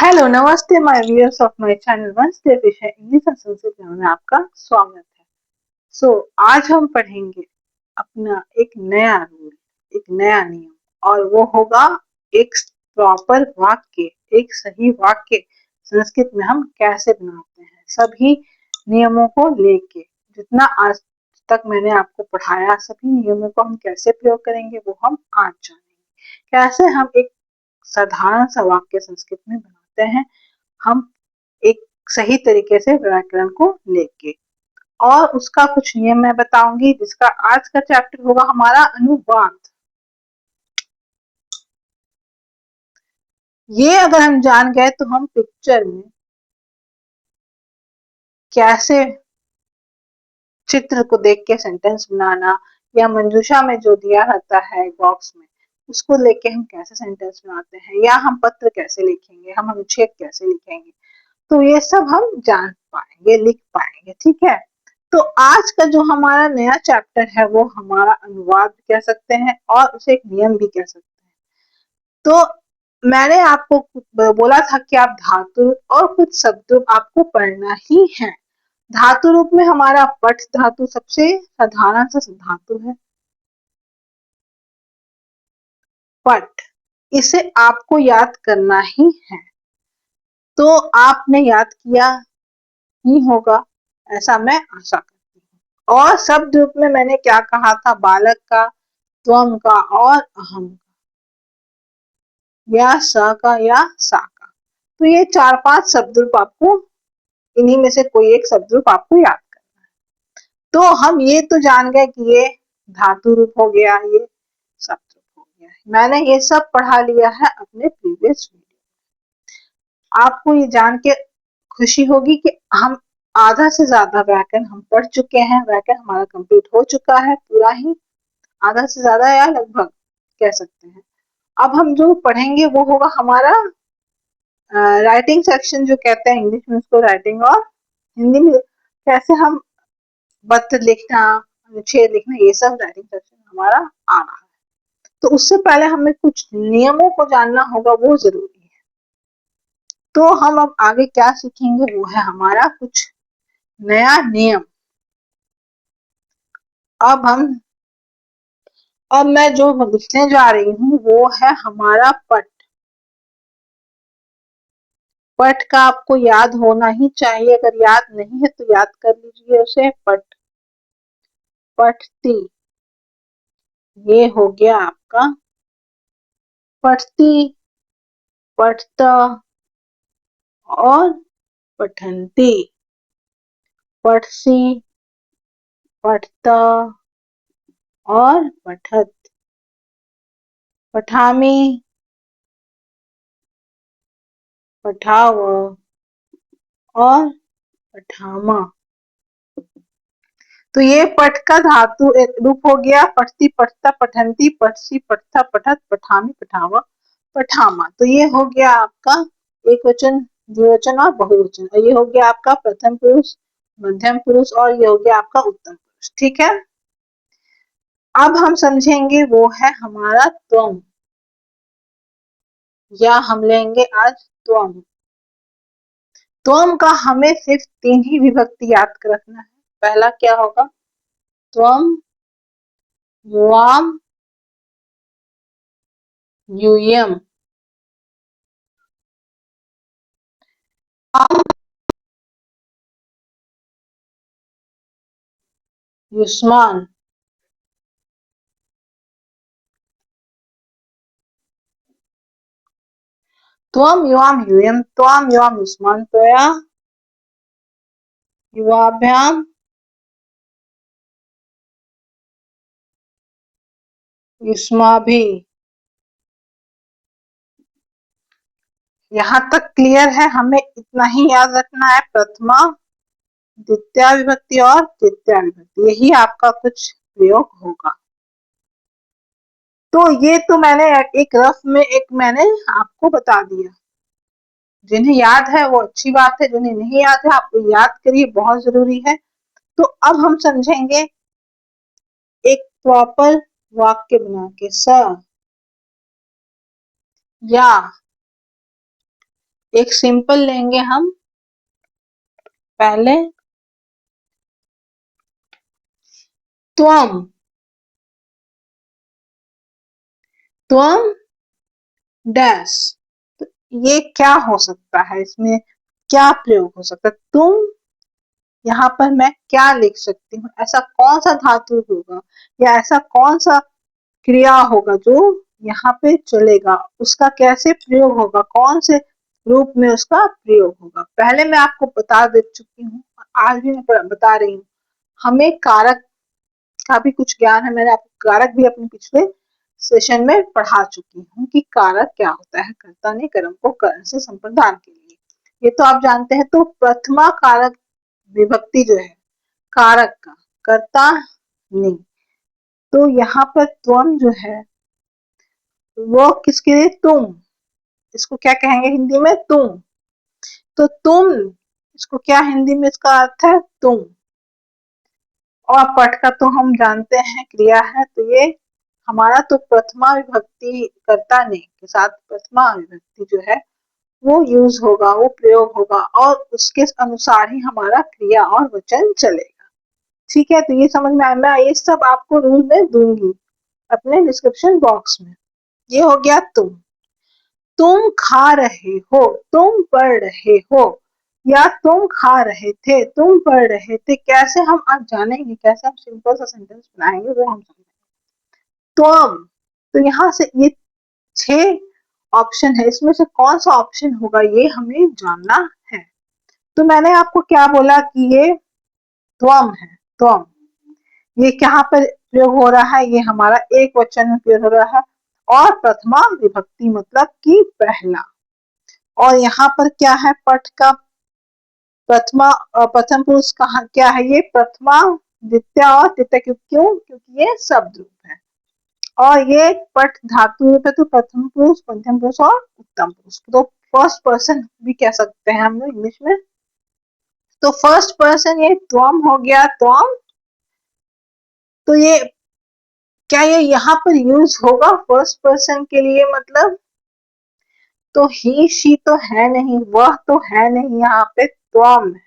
Hello नमस्ते my viewers of my channel one step विषय English and Sanskrit में आपका स्वागत है। आज हम पढ़ेंगे अपना एक नया रूल, एक नया नियम और वो होगा एक प्रॉपर वाक्य, एक सही वाक्य संस्कृत में हम कैसे बनाते हैं। सभी नियमों को लेके जितना आज तक मैंने आपको पढ़ाया सभी नियमों को हम कैसे प्रयोग करेंगे वो हम आज जानेंगे। कैसे हम एक साधारण सा वाक्य संस्कृत में बनाते हैं हम एक सही तरीके से व्याकरण को लेके, और उसका कुछ नियम मैं बताऊंगी जिसका आज का चैप्टर होगा हमारा अनुवाद। ये अगर हम जान गए तो हम पिक्चर में कैसे चित्र को देख के सेंटेंस बनाना, या मंजूषा में जो दिया रहता है बॉक्स में उसको लेके हम कैसे सेंटेंस बनाते हैं, या हम पत्र कैसे लिखेंगे, हम अनुच्छेद कैसे लिखेंगे, तो ये सब हम जान पाएंगे, लिख पाएंगे। ठीक है, तो आज का जो हमारा नया चैप्टर है वो हमारा अनुवाद कह सकते हैं और उसे एक नियम भी कह सकते हैं। तो मैंने आपको बोला था कि आप धातु और कुछ शब्द आपको पढ़ना ही है। धातु रूप में हमारा पठ धातु सबसे साधारण सा धातु है, पठ। इसे आपको याद करना ही है, तो आपने याद किया ही होगा ऐसा मैं आशा करती हूँ। और शब्द रूप में मैंने क्या कहा था, बालक का, त्वम का और अहम का, या स का या सा का। तो ये 4-5 शब्द रूप आपको, इन्हीं में से कोई एक शब्द रूप आपको याद करना है। तो हम ये तो जान गए कि ये धातु रूप हो गया, ये शब्द रूप हो गया। मैंने ये सब पढ़ा लिया है अपने प्रीवियस वीडियो। आपको ये जान के खुशी होगी कि हम आधा से ज्यादा व्याकरण हम पढ़ चुके हैं। व्याकरण हमारा कंप्लीट हो चुका है, पूरा ही, आधा से ज्यादा या लगभग कह सकते हैं। अब हम जो पढ़ेंगे वो होगा हमारा राइटिंग सेक्शन, जो कहते हैं इंग्लिश में उसको राइटिंग, और हिंदी में कैसे हम पत्र लिखना, अनुच्छेद लिखना, ये सब राइटिंग सेक्शन हमारा आ रहा है। तो उससे पहले हमें कुछ नियमों को जानना होगा, वो जरूरी है। तो हम अब आगे क्या सीखेंगे वो है हमारा कुछ नया नियम। अब मैं जो लिखने जा रही हूँ वो है हमारा पठ। पठ का आपको याद होना ही चाहिए, अगर याद नहीं है तो याद कर लीजिए उसे। पठ, पठती, ये हो गया आपका पठती, पठता और पठंती। पठसी, पठता और पठत। पठामी, पठाव और पठामा। तो ये पठ का धातु एक रूप हो गया, पठती, पठता, पठंती, पठसी, पठता, पठत, पठामी, पठावा, पठामा। तो ये हो गया आपका एक वचन, द्विवचन और बहुवचन। और ये हो गया आपका प्रथम पुरुष, मध्यम पुरुष, और ये हो गया आपका उत्तम पुरुष। ठीक है, अब हम समझेंगे वो है हमारा त्वम, या हम लेंगे आज त्वम। त्वम का हमें सिर्फ 3 ही विभक्ति याद रखना है। पहला क्या होगा, त्वम, युवाम, यूयम। युष्मान। त्वम, युवाम, यूयम, त्वाम, युवाम, युष्मान, त्वया, युवाभ्याम, युष्माभि। यहाँ तक क्लियर है, हमें इतना ही याद रखना है। प्रथमा, द्वितीय विभक्ति और तृतीय विभक्ति, यही आपका कुछ प्रयोग होगा। तो ये तो मैंने एक रफ में मैंने आपको बता दिया। जिन्हें याद है वो अच्छी बात है, जिन्हें नहीं याद है आपको याद करिए, बहुत जरूरी है। तो अब हम समझेंगे एक प्रॉपर वाक्य बना के। स, या, एक सिंपल लेंगे हम पहले, त्वम, त्वम डैश। तो ये क्या हो सकता है, इसमें क्या प्रयोग हो सकता है? तुम, यहाँ पर मैं क्या लिख सकती हूँ? ऐसा कौन सा धातु होगा या ऐसा कौन सा क्रिया होगा जो यहाँ पे चलेगा, उसका कैसे प्रयोग होगा, कौन से रूप में उसका प्रयोग होगा? पहले मैं आपको बता दे चुकी हूँ, आज भी मैं बता रही हूँ। हमें कारक का भी कुछ ज्ञान है, मैंने आपको कारक भी अपने पिछले सेशन में पढ़ा चुकी हूँ कि कारक क्या होता है। कर्ता ने कर्म को कर्ण से संप्रदान के लिए, ये तो आप जानते हैं। तो प्रथमा कारक विभक्ति जो है कारक का, कर्ता ने, तो यहाँ पर त्वम जो है वो किसके लिए? तुम, इसको क्या कहेंगे हिंदी में? तुम। तो तुम, इसको क्या हिंदी में इसका अर्थ है? तुम। और पठ का तो हम जानते हैं क्रिया है, तो ये हमारा तो प्रथमा विभक्ति कर्ता ने के साथ प्रथमा विभक्ति जो है वो यूज होगा, वो प्रयोग होगा और उसके अनुसार ही हमारा क्रिया और वचन चलेगा। ठीक है, तो ये समझ में आया। मैं ये सब आपको रूल में दूंगी अपने डिस्क्रिप्शन बॉक्स में। ये हो गया तुम खा रहे हो, तुम पढ़ रहे हो, या तुम खा रहे थे, तुम पढ़ रहे थे। कैसे हम आज जानेंगे, कैसे हम सिंपल सा सेंटेंस बनाएंगे वो हम समझेंगे। तो यहाँ से ये 6 ऑप्शन है, इसमें से कौन सा ऑप्शन होगा ये हमें जानना है। तो मैंने आपको क्या बोला कि ये त्वम है, त्वम। ये कहाँ पर प्रयोग हो रहा है? ये हमारा एक वचन में प्रयोग हो रहा है और प्रथमा विभक्ति मतलब कि पहला। और यहाँ पर क्या है? पठ का प्रथमा प्रथम पुरुष कहा क्या है? ये प्रथमा द्वितीय और तृतीय। क्यों? क्योंकि ये शब्द रूप है और ये पठ धातु रूप है, तो प्रथम पुरुष, मध्यम पुरुष और उत्तम पुरुष। तो फर्स्ट पर्सन भी कह सकते हैं हम लोग इंग्लिश में। तो फर्स्ट पर्सन ये त्वम हो गया, त्वम। तो ये क्या ये यहाँ पर यूज होगा फर्स्ट पर्सन के लिए? मतलब तो ही शी तो है नहीं, वह तो है नहीं, यहाँ पे त्वम है।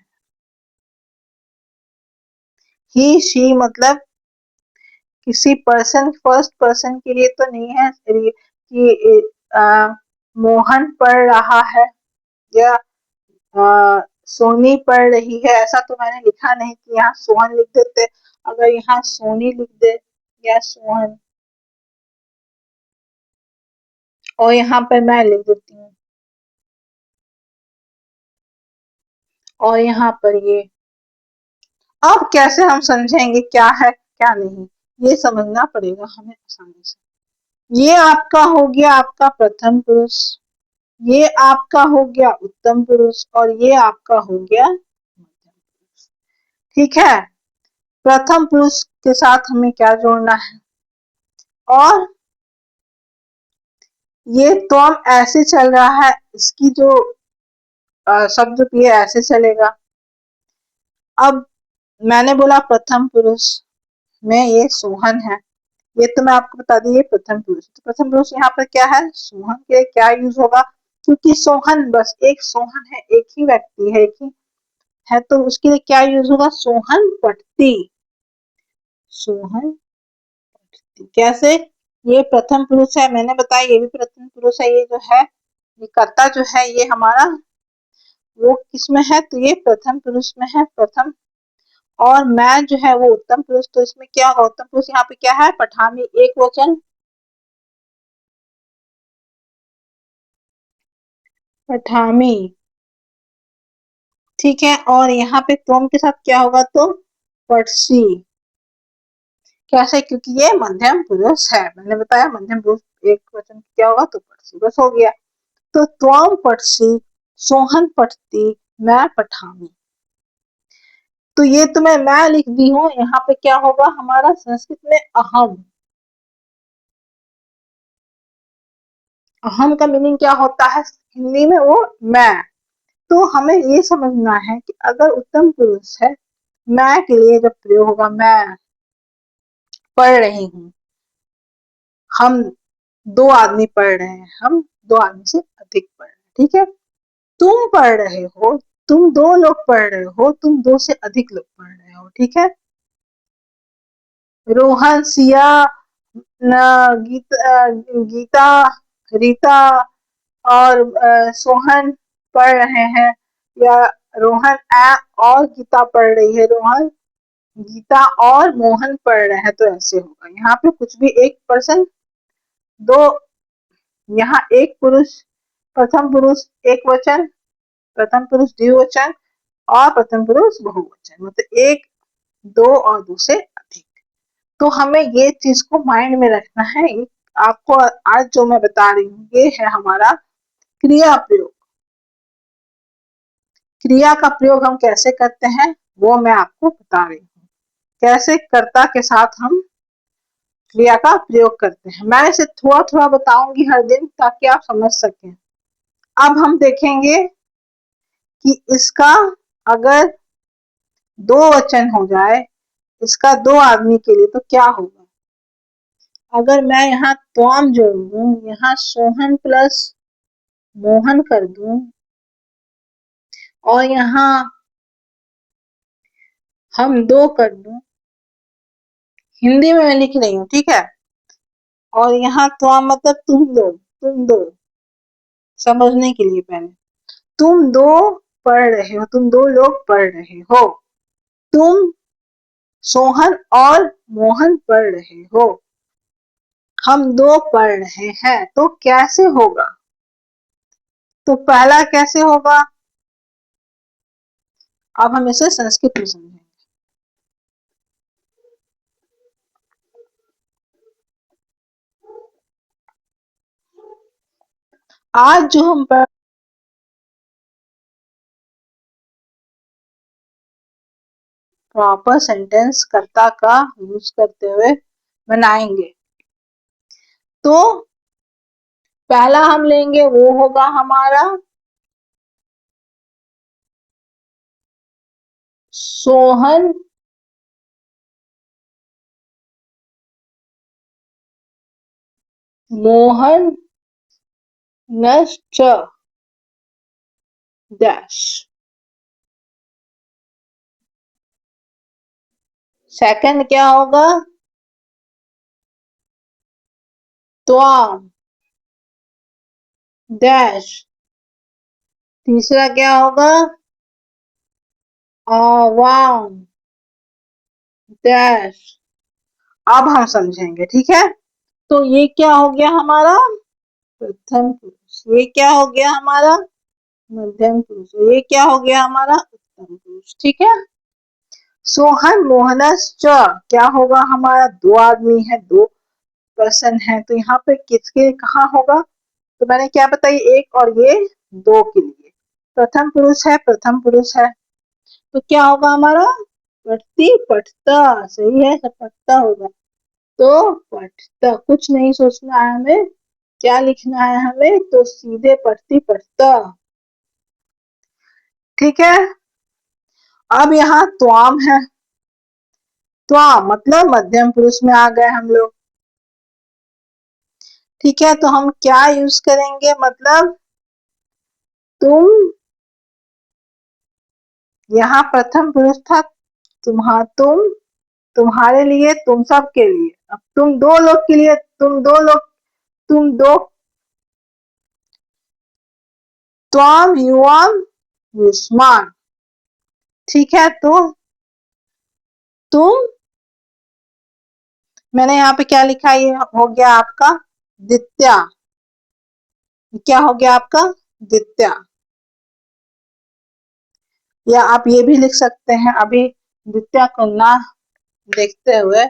ही शी मतलब किसी पर्सन, फर्स्ट पर्सन के लिए तो नहीं है कि मोहन पढ़ रहा है या सोनी पढ़ रही है। ऐसा तो मैंने लिखा नहीं कि यहाँ सोहन लिख देते, अगर यहाँ सोनी लिख दे या सोहन, और यहाँ पर मैं लिख देती हूँ और यहाँ पर ये। अब कैसे हम समझेंगे क्या है क्या नहीं? ये समझना पड़ेगा हमें आसानी से। ये आपका हो गया आपका प्रथम पुरुष, ये आपका हो गया उत्तम पुरुष और ये आपका हो गया मध्यम पुरुष। ठीक है, प्रथम पुरुष के साथ हमें क्या जोड़ना है? और ये त्वम ऐसे चल रहा है, इसकी जो शब्द ये ऐसे चलेगा। अब मैंने बोला प्रथम पुरुष में ये सोहन है, ये तो मैं आपको बता दी, ये प्रथम पुरुष। तो प्रथम पुरुष यहाँ पर क्या है? सोहन के क्या यूज होगा? क्योंकि सोहन बस एक सोहन है, एक ही व्यक्ति है, एक ही है, तो उसके लिए क्या यूज होगा? सोहन पढ़ती, सोहन पढ़ती। कैसे? ये प्रथम पुरुष है, मैंने बताया ये भी प्रथम पुरुष है। ये जो है ये कर्ता जो है ये हमारा वो किसमें है? तो ये प्रथम पुरुष में है, प्रथम। और मैं जो है वो उत्तम पुरुष, तो इसमें क्या होगा? उत्तम पुरुष यहाँ पे क्या है? पठामी, एक वचन, पठामी। ठीक है, और यहाँ पे त्वम के साथ क्या होगा? तो पड़सी। कैसे? क्योंकि ये मध्यम पुरुष है, मैंने बताया मध्यम पुरुष एक वचन क्या होगा? तो पड़सी, बस हो गया। तो त्वम पड़सी, सोहन पढ़ती, मैं पठामी। तो ये तो मैं लिख दी हूँ, यहाँ पे क्या होगा हमारा संस्कृत में? अहम। अहम का मीनिंग क्या होता है हिंदी में? वो मैं। तो हमें ये समझना है कि अगर उत्तम पुरुष है, मैं के लिए जब प्रयोग होगा, मैं पढ़ रही हूँ, हम 2 आदमी पढ़ रहे हैं, हम 2 आदमी से अधिक पढ़ रहे हैं। ठीक है, तुम पढ़ रहे हो, तुम दो लोग पढ़ रहे हो, तुम दो से अधिक लोग पढ़ रहे हो। ठीक है, रोहन, सिया, गीता, रीता और सोहन पढ़ रहे हैं, या रोहन और गीता पढ़ रही है, रोहन, गीता और मोहन पढ़ रहे हैं, तो ऐसे होगा। यहाँ पे कुछ भी एक पर्सन, दो, यहाँ एक पुरुष, प्रथम पुरुष एक वचन, प्रथम पुरुष द्विवचन और प्रथम पुरुष बहुवचन, मतलब एक, दो और दो से अधिक। तो हमें ये चीज को माइंड में रखना है। आपको आज जो मैं बता रही हूँ ये है हमारा क्रिया प्रयोग। क्रिया का प्रयोग हम कैसे करते हैं वो मैं आपको बता रही हूँ, कैसे कर्ता के साथ हम क्रिया का प्रयोग करते हैं। मैं इसे थोड़ा थोड़ा बताऊंगी हर दिन ताकि आप समझ सकें। अब हम देखेंगे कि इसका अगर दो वचन हो जाए, इसका दो आदमी के लिए, तो क्या होगा। अगर मैं यहाँ त्वाम जोड़ दूं, यहाँ सोहन प्लस मोहन कर दूं, और यहाँ हम दो कर दूं, हिंदी में मैं लिख रही हूँ, ठीक है, और यहाँ त्वाम मतलब तुम दो, समझने के लिए पहले, तुम दो पढ़ रहे हो, तुम दो लोग पढ़ रहे हो, तुम सोहन और मोहन पढ़ रहे हो, हम दो पढ़ रहे हैं, तो कैसे होगा। तो पहला कैसे होगा, अब हम इसे संस्कृत में समझेंगे। आज जो हम प्रॉपर सेंटेंस कर्ता का यूज करते हुए बनाएंगे, तो पहला हम लेंगे वो होगा हमारा सोहन मोहन नश्च डैश। सेकंड क्या होगा, त्वाम डैश। तीसरा क्या होगा, आवाम डैश। अब हम समझेंगे, ठीक है। तो ये क्या हो गया हमारा प्रथम पुरुष, ये क्या हो गया हमारा मध्यम पुरुष, ये क्या हो गया हमारा उत्तम पुरुष, ठीक है। सोहन मोहनश्च क्या होगा हमारा, दो आदमी है, दो पर्सन है, तो यहाँ पे किसके कहाँ होगा, तो मैंने क्या बताई, एक और ये दो के लिए। प्रथम पुरुष है, प्रथम पुरुष है, तो क्या होगा हमारा पठती पठता, सही है, सब पठता होगा, तो पठता, कुछ नहीं सोचना है हमें, क्या लिखना है हमें, तो सीधे पठती पठता, ठीक है। अब यहाँ त्वाम है, त्वाम मतलब मध्यम पुरुष में आ गए हम लोग, ठीक है। तो हम क्या यूज करेंगे, मतलब तुम, यहाँ प्रथम पुरुष था, तुम, तुम्हारे लिए, तुम सब के लिए, अब तुम दो लोग के लिए, तुम दो लोग, तुम दो, त्वाम युवाम युष्मान, ठीक है। तो तुम, मैंने यहाँ पे क्या लिखा, ये हो गया आपका दित्या, क्या हो गया आपका दित्या, या आप ये भी लिख सकते हैं। अभी दित्या को ना देखते हुए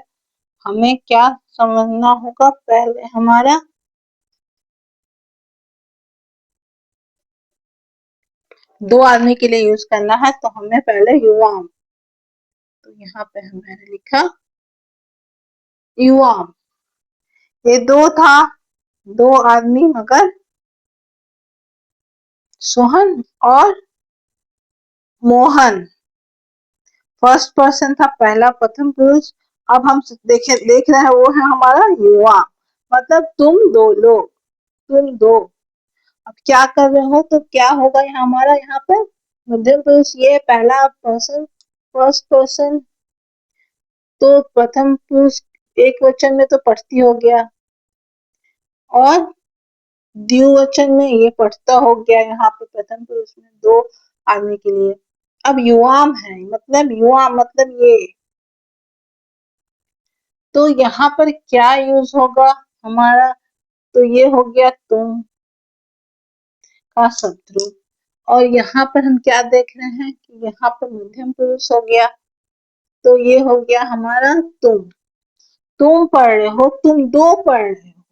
हमें क्या समझना होगा, पहले हमारा दो आदमी के लिए यूज करना है, तो हमें पहले युवाम, तो यहाँ पे मैंने लिखा युवाम, ये दो था, दो आदमी, मगर सोहन और मोहन फर्स्ट पर्सन था, पहला प्रथम पुरुष। अब हम देख रहे हैं वो है हमारा युवा, मतलब तुम दो लोग, तुम दो, अब क्या कर रहे हो, तो क्या होगा यहाँ हमारा, यहाँ पर मध्यम पुरुष, ये पहला पर्सन, फर्स्ट पर्सन, तो प्रथम पुरुष एक वचन में तो पढ़ती हो गया, और द्विवचन में ये पढ़ता हो गया यहाँ पे प्रथम पुरुष में दो आदमी के लिए। अब युवाम है, मतलब युवाम मतलब ये, तो यहाँ पर क्या यूज होगा हमारा, तो ये हो गया तुम का शत्रु। और यहाँ पर हम क्या देख रहे हैं कि यहाँ पर मध्यम पुरुष हो गया, तो ये हो गया हमारा तुम पढ़ रहे हो, तुम दो पढ़ रहे हो,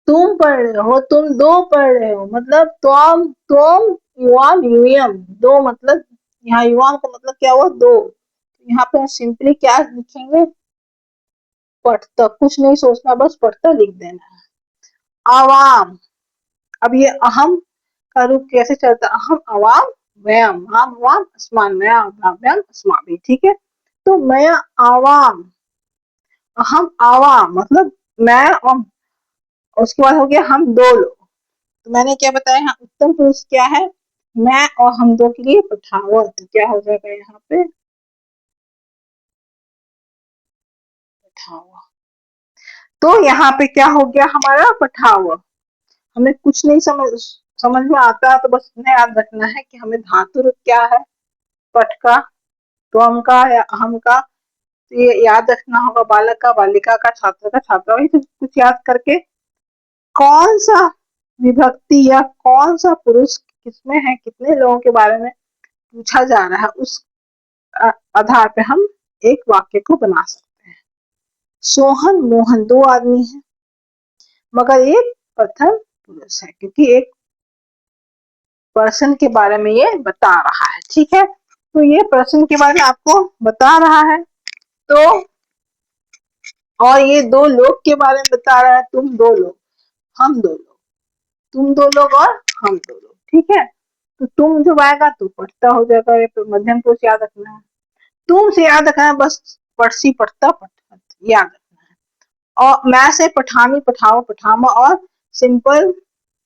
तुम पढ़ रहे हो, तुम दो पढ़ रहे हो, मतलब तुम युवाम यूयम, दो मतलब यहाँ युवाम का मतलब क्या हुआ, दो। यहाँ पे सिंपली क्या लिखेंगे, पढ़ता, कुछ नहीं सोचना, बस पढ़ता लिख देना है। आवाम, अब ये अहम का रूप कैसे चलता, अहम अवाम वयम, आम अवाम अस्मान, मैं अव्यम अस्माभि, ठीक है। तो मैं आवाम, अहम आवाम मतलब मैं, और उसके बाद हो गया हम दो लोग। तो मैंने क्या बताया यहाँ उत्तम पुरुष क्या है, मैं और हम दो के लिए पठावत, तो क्या हो जाएगा यहाँ पे पठावा। तो यहाँ पे क्या हो गया हमारा पठावा। हमें कुछ नहीं समझ में आता, तो बस इतना याद रखना है कि हमें धातु रूप क्या है, पठ का, त्वम का या अहम का, तो ये याद रखना होगा, बालक का, बालिका का, छात्र का, छात्रा, वही तो कुछ याद करके कौन सा विभक्ति या कौन सा पुरुष किसमें है, कितने लोगों के बारे में पूछा जा रहा है, उस आधार पे हम एक वाक्य को बना सकते हैं। सोहन मोहन दो आदमी हैं, मगर एक प्रथम पुरुष है, क्योंकि एक पर्सन के बारे में ये बता रहा है, ठीक है। तो ये पर्सन के बारे में आपको बता रहा है, तो और ये दो लोग के बारे में बता रहा है, तुम दो लोग, हम दो लोग, तुम दो लोग और हम दो लोग, ठीक है। तो तुम जब आएगा तो पढ़ता हो जाएगा, ये मध्यम पुरुष याद रखना है, तुम से याद रखना है, बस पढ़सी पढ़ता पढ़ता याद रखना है। और मैं से पठानी पठाओ पठामा, और सिंपल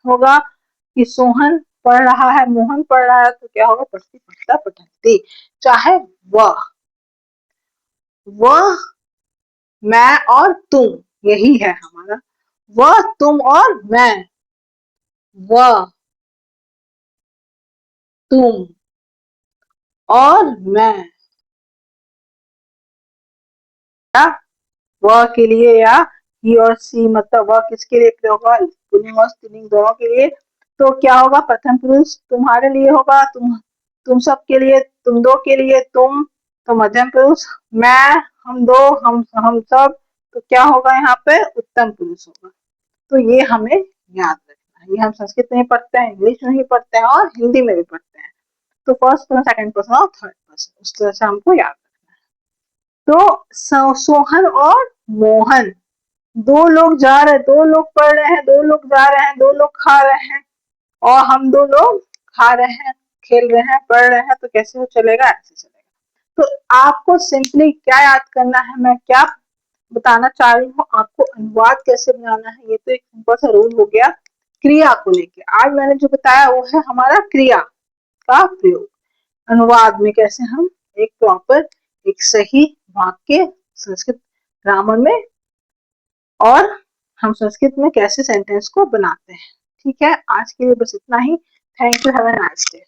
होगा कि सोहन पढ़ रहा है, मोहन पढ़ रहा है, तो क्या होगा पढ़ती पढ़ता पढ़ती, चाहे वह मैं और तुम, यही है हमारा, वह तुम और मैं, वह तुम और मैं, या वह के लिए, या ही और सी, मतलब वह किसके लिए प्रयोग होगा, पुल्लिंग और स्त्रीलिंग दोनों के लिए। तो क्या होगा प्रथम पुरुष तुम्हारे लिए होगा, तुम सब के लिए, तुम दो के लिए तुम, तो मध्यम पुरुष मैं, हम दो, हम सब, तो क्या होगा यहाँ पे उत्तम पुरुष होगा। तो ये हमें याद रखना है, ये हम संस्कृत में पढ़ते हैं, इंग्लिश में भी पढ़ते हैं और हिंदी में भी पढ़ते हैं। तो फर्स्ट पर्सन, सेकंड पर्सन और थर्ड पर्सन, उस तरह से हमको याद रखना है। तो सोहन और मोहन दो लोग जा रहे, दो लोग पढ़ रहे हैं, दो लोग जा रहे हैं, दो लोग खा रहे हैं, और हम दो लोग खा रहे हैं, खेल रहे हैं, पढ़ रहे हैं, तो कैसे वो चलेगा, ऐसे चलेगा। तो आपको सिंपली क्या याद करना है, मैं क्या बताना चाह रही हूँ, आपको अनुवाद कैसे बनाना है, ये तो एक सिंपल सा रूल हो गया। क्रिया को लेके आज मैंने जो बताया वो है हमारा क्रिया का प्रयोग। अनुवाद में कैसे हम एक प्रॉपर, एक सही वाक्य संस्कृत ग्रामर में, और हम संस्कृत में कैसे सेंटेंस को बनाते हैं। ठीक है, आज के लिए बस इतना ही। Thank you, have a nice day.